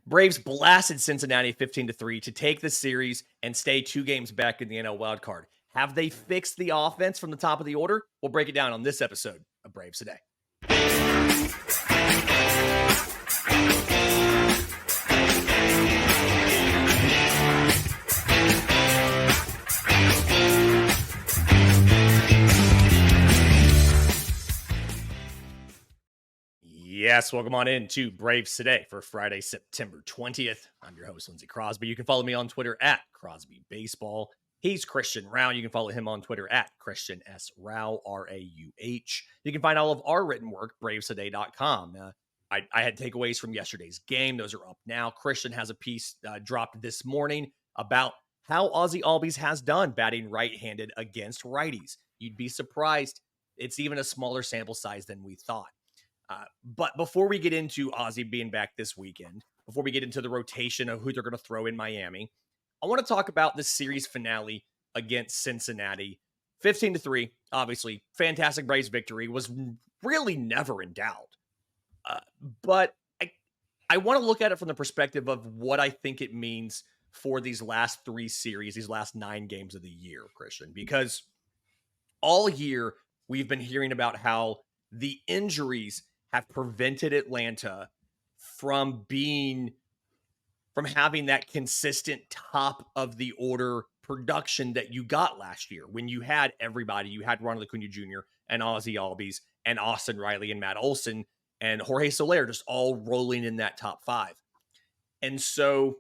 Braves blasted Cincinnati 15-3 to take the series and stay 2 games back in the NL wildcard. Have they fixed the offense from the top of the order? We'll break it down on this episode of Braves Today. Yes, welcome on in to Braves Today for Friday, September 20th. I'm your host, Lindsay Crosby. You can follow me on Twitter at Crosby Baseball. He's Christian Rauh. You can follow him on Twitter at Christian S. Rauh, R-A-U-H. You can find all of our written work, bravestoday.com. I had takeaways from yesterday's game. Those are up now. Christian has a piece dropped this morning about how Ozzie Albies has done batting right-handed against righties. You'd be surprised. It's even a smaller sample size than we thought. But before we get into Ozzie being back this weekend, before we get into the rotation of who they're going to throw in Miami, I want to talk about the series finale against Cincinnati. 15-3, obviously, fantastic Braves victory, was really never in doubt. But I want to look at it from the perspective of what I think it means for these last 3 series, these last 9 games of the year, Christian, because all year we've been hearing about how the injuries have prevented Atlanta from having that consistent top of the order production that you got last year when you had everybody. You had Ronald Acuna Jr. and Ozzie Albies and Austin Riley and Matt Olson and Jorge Soler just all rolling in that top 5. And so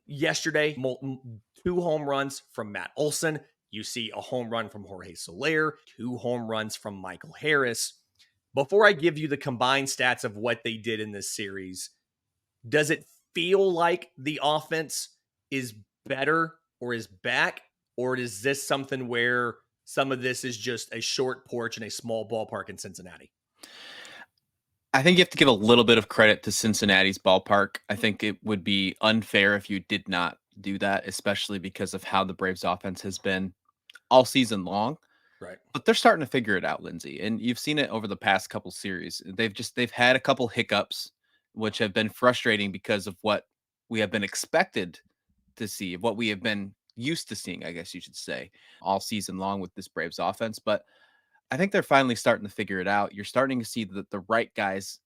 yesterday, 2 home runs from Matt Olson. You see a home run from Jorge Soler, 2 home runs from Michael Harris. Before I give you the combined stats of what they did in this series, does it feel like the offense is better or is back? Or is this something where some of this is just a short porch in a small ballpark in Cincinnati? I think you have to give a little bit of credit to Cincinnati's ballpark. I think it would be unfair if you did not do that, especially because of how the Braves offense has been all season long. Right. But they're starting to figure it out, Lindsay. And you've seen it over the past couple series. They've had a couple hiccups, which have been frustrating because of what we have been expected to see, what we have been used to seeing, I guess you should say, all season long with this Braves offense. But I think they're finally starting to figure it out. You're starting to see that the right guys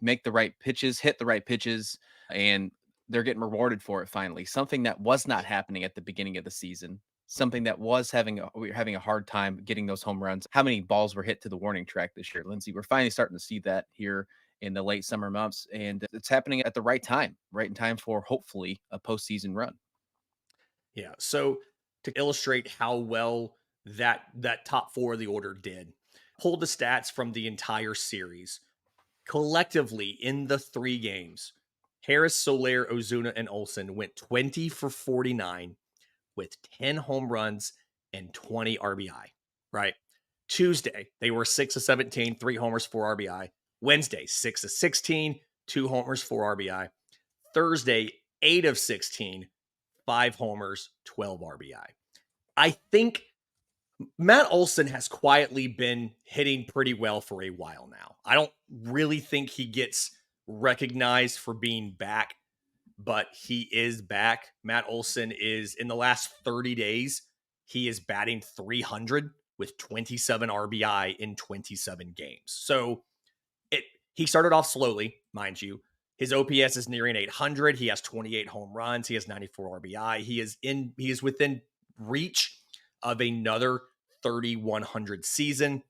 make the right pitches, hit the right pitches, and they're getting rewarded for it finally. Something that was not happening at the beginning of the season. Something that was we were having a hard time getting those home runs. How many balls were hit to the warning track this year, Lindsay? We're finally starting to see that here in the late summer months, and it's happening at the right time for hopefully a postseason run. Yeah. So to illustrate how well that top 4 of the order did, pull the stats from the entire series. Collectively in the 3 games, Harris, Soler, Ozuna, and Olson went 20 for 49 with 10 home runs and 20 RBI, right? Tuesday, they were 6 of 17, 3 homers, 4 RBI. Wednesday, 6 of 16, 2 homers, 4 RBI. Thursday, 8 of 16, 5 homers, 12 RBI. I think Matt Olson has quietly been hitting pretty well for a while now. I don't really think he gets recognized for being back, but he is back. Matt Olson is, in the last 30 days, he is batting 300 with 27 RBI in 27 games. So he started off slowly, mind you. His OPS is nearing 800. He has 28 home runs. He has 94 RBI. He is within reach of another 3,100 season.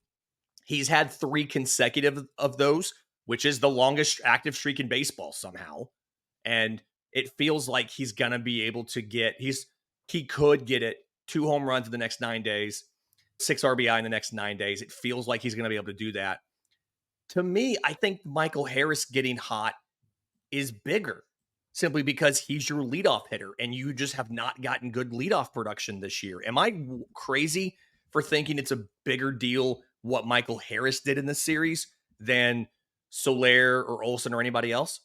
He's had 3 consecutive of those, which is the longest active streak in baseball somehow. And it feels like he's going to be able to he could get it 2 home runs in the next 9 days, 6 RBI in the next 9 days. It feels like he's going to be able to do that. To me, I think Michael Harris getting hot is bigger simply because he's your leadoff hitter and you just have not gotten good leadoff production this year. Am I crazy for thinking it's a bigger deal what Michael Harris did in this series than Soler or Olson or anybody else?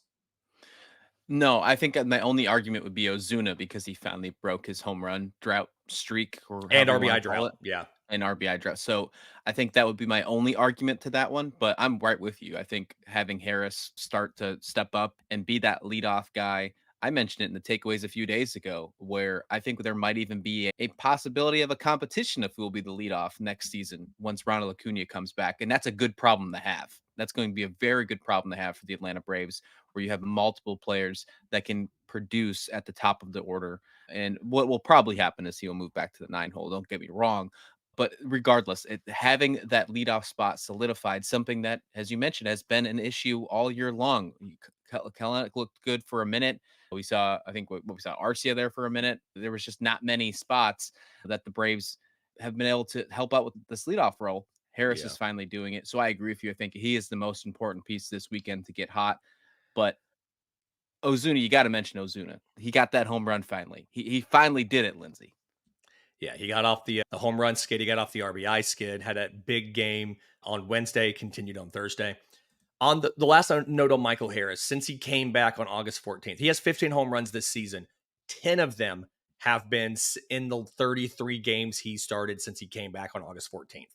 No, I think my only argument would be Ozuna because he finally broke his home run drought streak and RBI drought. Yeah. an RBI drought. So I think that would be my only argument to that one. But I'm right with you. I think having Harris start to step up and be that leadoff guy. I mentioned it in the takeaways a few days ago, where I think there might even be a possibility of a competition of who will be the leadoff next season once Ronald Acuna comes back. And that's a good problem to have. That's going to be a very good problem to have for the Atlanta Braves, where you have multiple players that can produce at the top of the order. And what will probably happen is he will move back to the 9 hole. Don't get me wrong, but regardless, having that leadoff spot solidified, something that, as you mentioned, has been an issue all year long. Kellenic looked good for a minute. We saw, I think, we saw Arcia there for a minute. There was just not many spots that the Braves have been able to help out with this leadoff role. Harris Yeah. is finally doing it. So I agree with you. I think he is the most important piece this weekend to get hot. But Ozuna, you got to mention Ozuna. He got that home run finally. He finally did it, Lindsay. Yeah, he got off the home run skid. He got off the RBI skid, had a big game on Wednesday, continued on Thursday. On the last note on Michael Harris, since he came back on August 14th, he has 15 home runs this season. 10 of them have been in the 33 games he started since he came back on August 14th.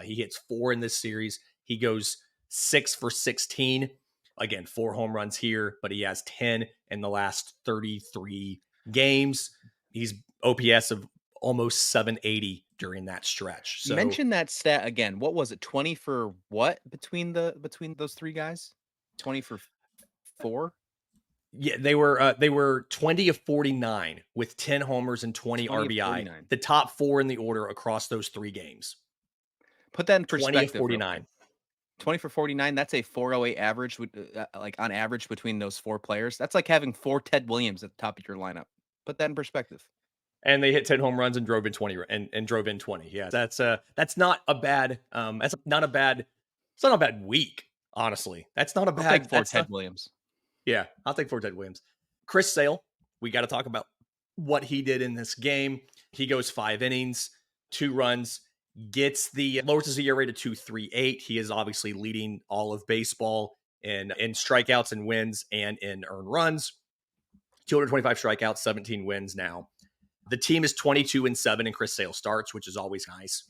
He hits 4 in this series. He goes 6 for 16. Again, 4 home runs here, but he has 10 in the last 33 games. He's OPS of almost 780 during that stretch. So Mention that stat again. What was it? 20 for what between those three guys? 20 for 4? yeah, they were 20 of 49 with 10 homers and 20 20 of RBI. 49. The top 4 in the order across those 3 games. Put that in 20 of perspective real 49. quick. 20 for 49, that's a 408 average like on average between those 4 players. That's like having 4 Ted Williams at the top of your lineup. Put that in perspective. And they hit 10 home runs and drove in 20 and drove in 20. Yeah. That's not a bad it's not a bad week, honestly. That's not a I'll take bad 4 that's Ted not Williams. Yeah, I'll take 4 Ted Williams. Chris Sale, we got to talk about what he did in this game. He goes 5 innings, 2 runs, gets the lowers his ERA to 2.38. He is obviously leading all of baseball in strikeouts and wins and in earned runs. 225 strikeouts, 17 wins now. The team is 22-7 and Chris Sale starts, which is always nice.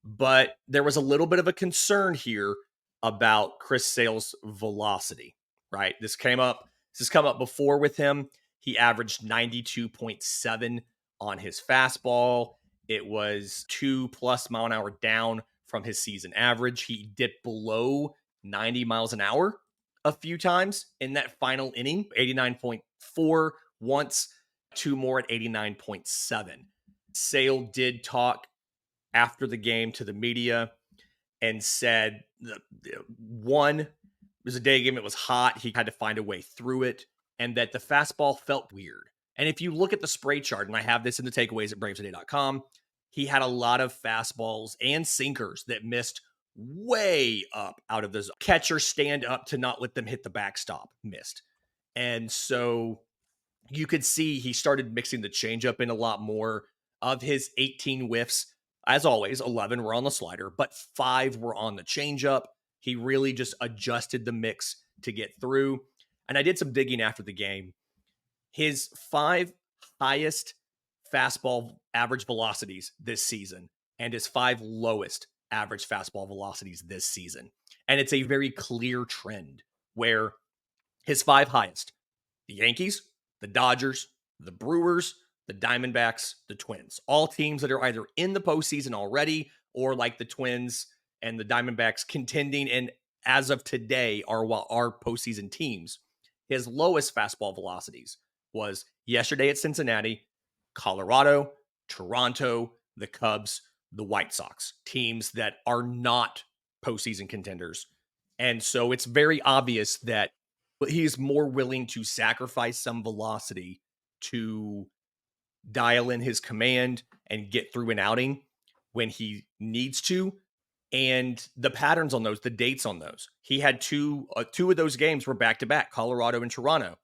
But there was a little bit of a concern here about Chris Sale's velocity, right? This has come up before with him. He averaged 92.7 on his fastball. It was 2+ mile an hour down from his season average. He dipped below 90 miles an hour a few times in that final inning, 89.4 once, 2 more at 89.7. Sale did talk after the game to the media and said one, it was a day game, it was hot, he had to find a way through it, and that the fastball felt weird. And if you look at the spray chart, and I have this in the takeaways at bravestoday.com, he had a lot of fastballs and sinkers that missed way up out of the zone. Catcher stand up to not let them hit the backstop, missed. And so you could see he started mixing the changeup in a lot more. Of his 18 whiffs, as always, 11 were on the slider, but 5 were on the changeup. He really just adjusted the mix to get through. And I did some digging after the game. His 5 highest fastball average velocities this season and his 5 lowest average fastball velocities this season. And it's a very clear trend where his 5 highest, the Yankees, the Dodgers, the Brewers, the Diamondbacks, the Twins, all teams that are either in the postseason already or like the Twins and the Diamondbacks contending and as of today are postseason teams. His lowest fastball velocities was yesterday at Cincinnati, Colorado, Toronto, the Cubs, the White Sox, teams that are not postseason contenders. And so it's very obvious that he's more willing to sacrifice some velocity to dial in his command and get through an outing when he needs to. And the patterns on those, the dates on those, he had two of those games were back to back, Colorado and Toronto.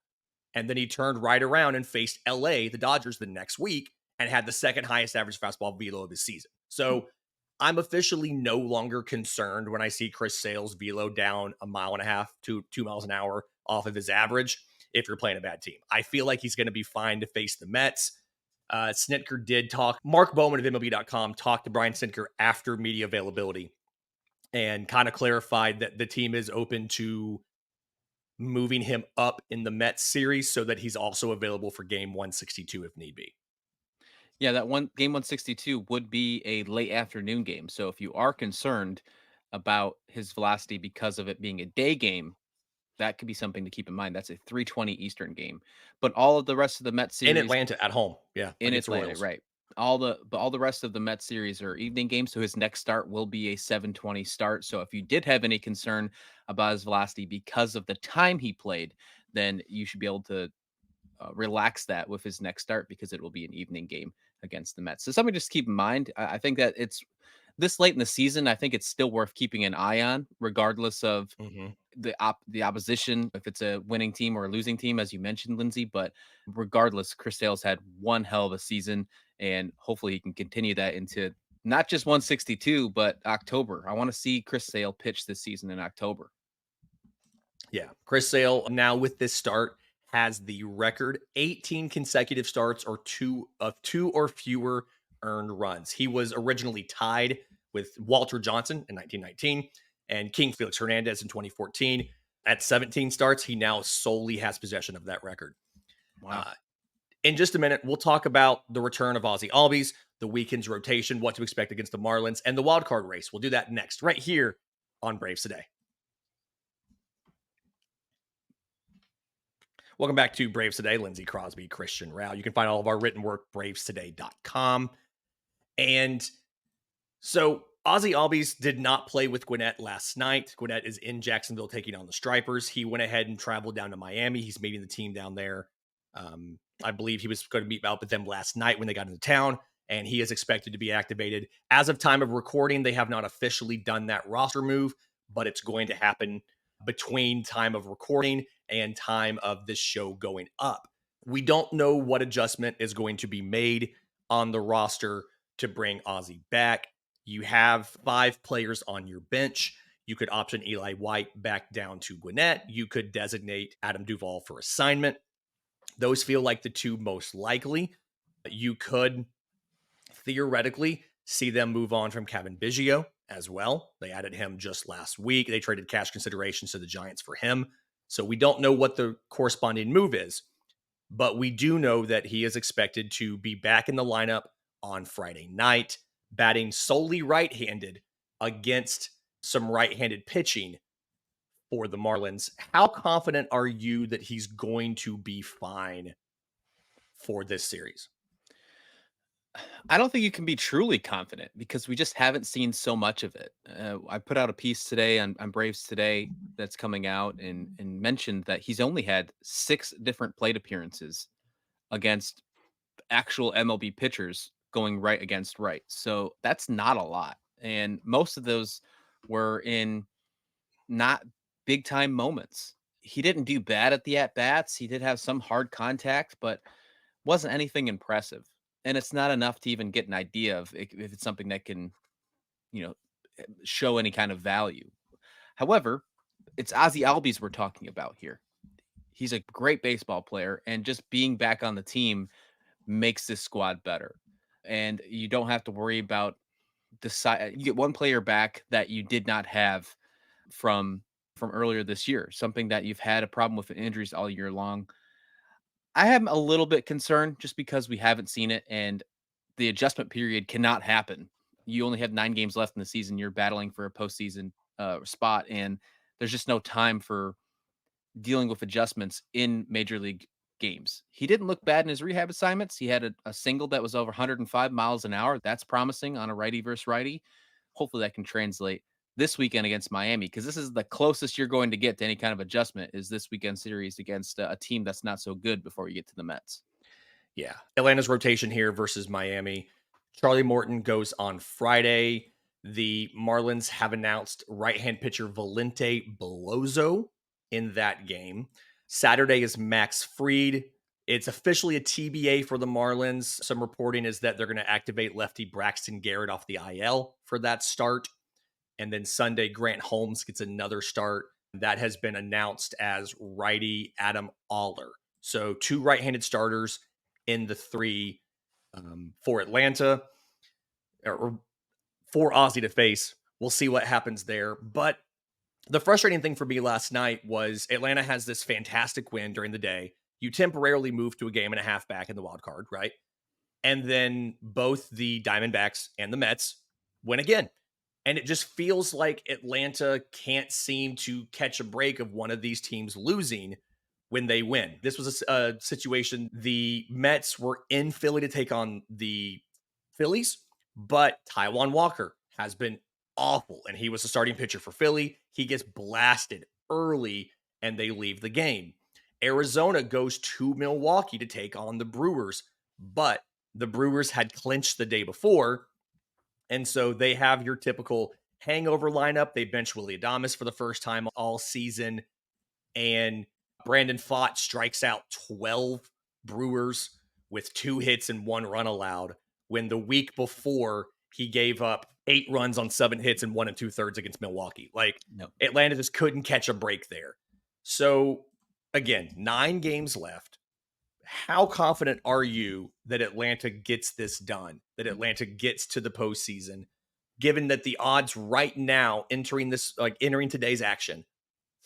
And then he turned right around and faced LA, the Dodgers, the next week and had the second highest average fastball velo of his season. So I'm officially no longer concerned when I see Chris Sale's velo down 1.5 miles to 2 miles an hour off of his average if you're playing a bad team. I feel like he's going to be fine to face the Mets. Snitker did talk. Mark Bowman of MLB.com talked to Brian Snitker after media availability and kind of clarified that the team is open to moving him up in the Mets series so that he's also available for game 162 if need be. Yeah, that one game 162 would be a late afternoon game. So if you are concerned about his velocity because of it being a day game, that could be something to keep in mind. That's a 3:20 Eastern game. But all of the rest of the Mets In series Atlanta at home. Yeah, in against the Atlanta, Royals. right? All the rest of the Mets series are evening games, so his next start will be a 7:20 start. So if you did have any concern about his velocity because of the time he played, then you should be able to relax that with his next start because it will be an evening game against the Mets. So something just keep in mind. I think that it's this late in the season. I think it's still worth keeping an eye on, regardless of Mhm. the opposition, if it's a winning team or a losing team, as you mentioned, Lindsay. But regardless, Chris Sale's had one hell of a season, and hopefully he can continue that into not just 162, but October. I want to see Chris Sale pitch this season in October. Yeah. Chris Sale now with this start has the record 18 consecutive starts or two or fewer earned runs. He was originally tied with Walter Johnson in 1919 and King Felix Hernandez in 2014. At 17 starts, he now solely has possession of that record. Wow. Uh, in just a minute, we'll talk about the return of Ozzie Albies, the weekend's rotation, what to expect against the Marlins, and the wild card race. We'll do that next, right here on Braves Today. Welcome back to Braves Today. Lindsay, Crosby, Christian, Rauh. You can find all of our written work, bravestoday.com. And so Ozzie Albies did not play with Gwinnett last night. Gwinnett is in Jacksonville taking on the Stripers. He went ahead and traveled down to Miami. He's meeting the team down there. I believe he was going to meet up with them last night when they got into town, and he is expected to be activated. As of time of recording, they have not officially done that roster move, but it's going to happen between time of recording and time of this show going up. We don't know what adjustment is going to be made on the roster to bring Ozzie back. You have 5 players on your bench. You could option Eli White back down to Gwinnett. You could designate Adam Duvall for assignment. Those feel like the two most likely. You could theoretically see them move on from Kevin Biggio as well. They added him just last week. They traded cash considerations to the Giants for him. So we don't know what the corresponding move is, but we do know that he is expected to be back in the lineup on Friday night, batting solely right handed against some right handed pitching for the Marlins. How confident are you that he's going to be fine for this series? I don't think you can be truly confident because we just haven't seen so much of it. I put out a piece today on Braves Today that's coming out and mentioned that he's only had 6 different plate appearances against actual MLB pitchers going right against right. So that's not a lot. And most of those were in not big time moments. He didn't do bad at the at bats. He did have some hard contact, but wasn't anything impressive. And it's not enough to even get an idea of if it's something that can, you know, show any kind of value. However, it's Ozzie Albies we're talking about here. He's a great baseball player, and just being back on the team makes this squad better. And you don't have to worry about you get one player back that you did not have from earlier this year, something that you've had a problem with injuries all year long. I am a little bit concerned just because we haven't seen it and the adjustment period cannot happen. You only have 9 games left in the season. You're battling for a postseason spot, and there's just no time for dealing with adjustments in major league games. He didn't look bad in his rehab assignments. He had a single that was over 105 miles an hour. That's promising on a righty versus righty. Hopefully that can translate this weekend against Miami because this is the closest you're going to get to any kind of adjustment is this weekend series against a team that's not so good before you get to the Mets. Yeah. Atlanta's rotation here versus Miami. Charlie Morton goes on Friday. The Marlins have announced right hand pitcher Valente Belozo in that game. Saturday is Max Fried. It's officially a TBA for the Marlins. Some reporting is that they're going to activate lefty Braxton Garrett off the IL for that start. And then Sunday, Grant Holmes gets another start. That has been announced as righty Adam Aller. So 2 right handed starters in the 3 for Atlanta or for Ozzie to face. We'll see what happens there. But the frustrating thing for me last night was Atlanta has this fantastic win during the day. You temporarily move to a game and a half back in the wild card, right? And then both the Diamondbacks and the Mets win again. And it just feels like Atlanta can't seem to catch a break of one of these teams losing when they win. This was a situation. The Mets were in Philly to take on the Phillies, but Taiwan Walker has been awful. And he was the starting pitcher for Philly. He gets blasted early and they leave the game. Arizona goes to Milwaukee to take on the Brewers, but the Brewers had clinched the day before. And so they have your typical hangover lineup. They bench Willie Adames for the first time all season. And Brandon Pfaadt strikes out 12 Brewers with 2 hits and 1 run allowed, when the week before he gave up 8 runs on 7 hits and 1 2/3 against Milwaukee. Like, No. Atlanta just couldn't catch a break there. So again, 9 games left. How confident are you that Atlanta gets this done, that Atlanta gets to the postseason, given that the odds right now entering today's action,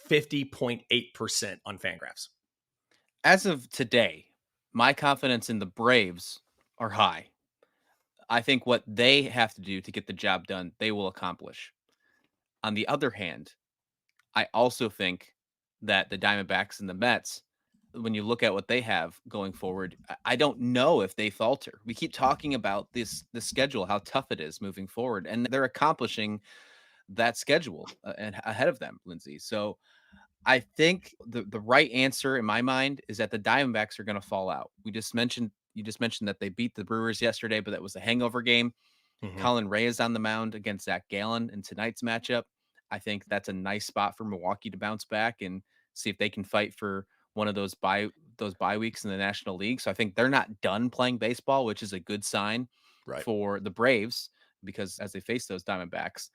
50.8% on Fangraphs? As of today, my confidence in the Braves are high. I think what they have to do to get the job done, they will accomplish. On the other hand, I also think that the Diamondbacks and the Mets, when you look at what they have going forward, I don't know if they falter. We keep talking about the schedule, how tough it is moving forward, and they're accomplishing that schedule and ahead of them, Lindsay. So I think the right answer in my mind is that the Diamondbacks are going to fall out. You just mentioned that they beat the Brewers yesterday, but that was a hangover game. Mhm. Colin Ray is on the mound against Zach Gallen in tonight's matchup. I think that's a nice spot for Milwaukee to bounce back and see if they can fight for one of those bye weeks in the National League. So I think they're not done playing baseball, which is a good sign Right. for the Braves because as they face those Diamondbacks.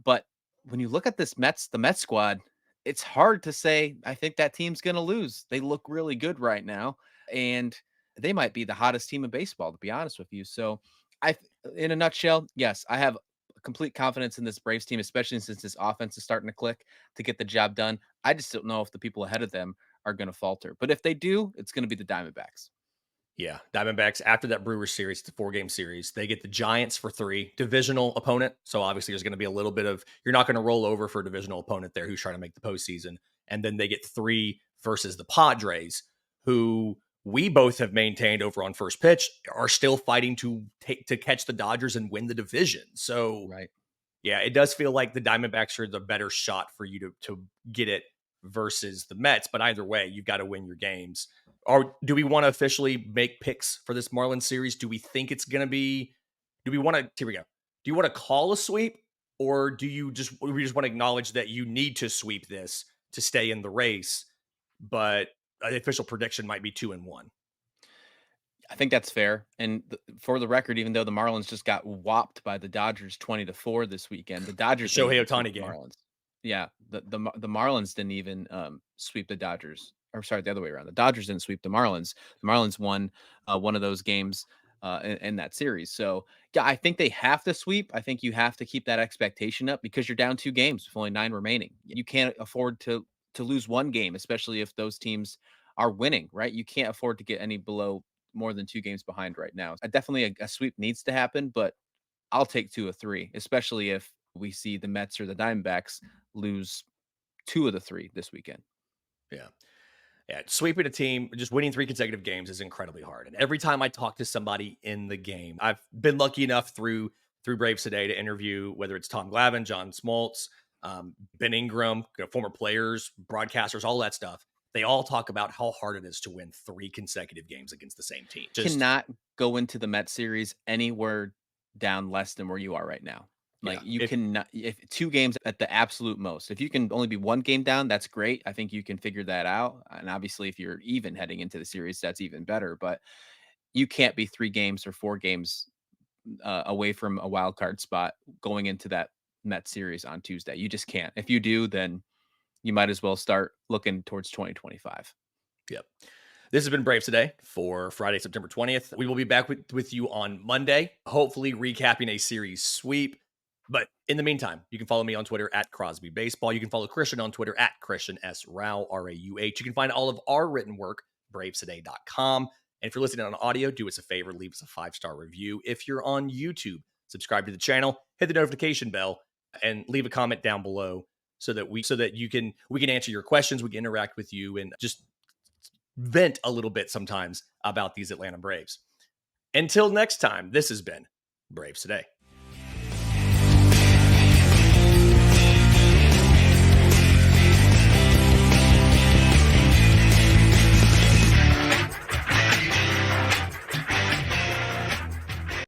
But when you look at the Mets squad, it's hard to say. I think that team's going to lose. They look really good right now, and they might be the hottest team in baseball, to be honest with you. So I in a nutshell, yes, I have complete confidence in this Braves team, especially since this offense is starting to click to get the job done. I just don't know if the people ahead of them are going to falter. But if they do, it's going to be the Diamondbacks. Yeah, Diamondbacks after that Brewers series, it's a 4-game series. They get the Giants for 3, divisional opponent. So obviously there's going to be a little bit of you're not going to roll over for a divisional opponent there who's trying to make the postseason. And then they get 3 versus the Padres, who we both have maintained over on First Pitch are still fighting to catch the Dodgers and win the division. So Right. yeah, it does feel like the Diamondbacks are the better shot for you to get it versus the Mets. But either way, you've got to win your games. Or do we want to officially make picks for this Marlins series? Do we think it's going to be? Do we want to? Here we go. Do you want to call a sweep, or we just want to acknowledge that you need to sweep this to stay in the race? But the official prediction might be 2-1. I think that's fair. And for the record, even though the Marlins just got whopped by the Dodgers 20-4 this weekend, the The Dodgers didn't Shohei even sweep Otani the game. Marlins. Yeah, the Marlins didn't even sweep the Dodgers. Or sorry, the other way around. The Dodgers didn't sweep the Marlins. The Marlins won one of those games in that series. So yeah, I think they have to sweep. I think you have to keep that expectation up because you're down 2 games with only 9 remaining. You can't afford to lose one game, especially if those teams are winning. Right? You can't afford to get any below more than 2 games behind right now. Definitely a sweep needs to happen, but I'll take 2 of 3, especially if we see the Mets or the Diamondbacks lose 2 of the 3 this weekend. Yeah. Yeah, sweeping a team, just winning 3 consecutive games is incredibly hard. And every time I talk to somebody in the game, I've been lucky enough through Braves Today to interview whether it's Tom Glavine, John Smoltz, Ben Ingram, former players, broadcasters, all that stuff. They all talk about how hard it is to win 3 consecutive games against the same team. Just Cannot go into the Mets series anywhere down less than where you are right now. yeah, Like you if cannot if 2 games at the absolute most. If you can only be 1 game down, that's great. I think you can figure that out. And obviously if you're even heading into the series, that's even better, but you can't be 3 games or 4 games away from a wild card spot going into that Mets series on Tuesday. You just can't. If you do, then you might as well start looking towards 2025. yep. This has been Braves Today for Friday, September 20th. We will be back with you on Monday, hopefully recapping a series sweep. But in the meantime, you can follow me on Twitter at Crosby Baseball. You can follow Christian on Twitter at Christian S. Rauh, Rauh. You can find all of our written work, bravestoday.com. And if you're listening on audio, do us a favor, leave us a 5-star review. If you're on YouTube, subscribe to the channel, hit the notification bell, and leave a comment down below so that we can answer your questions, we can interact with you, and just vent a little bit sometimes about these Atlanta Braves. Until next time, this has been Braves Today.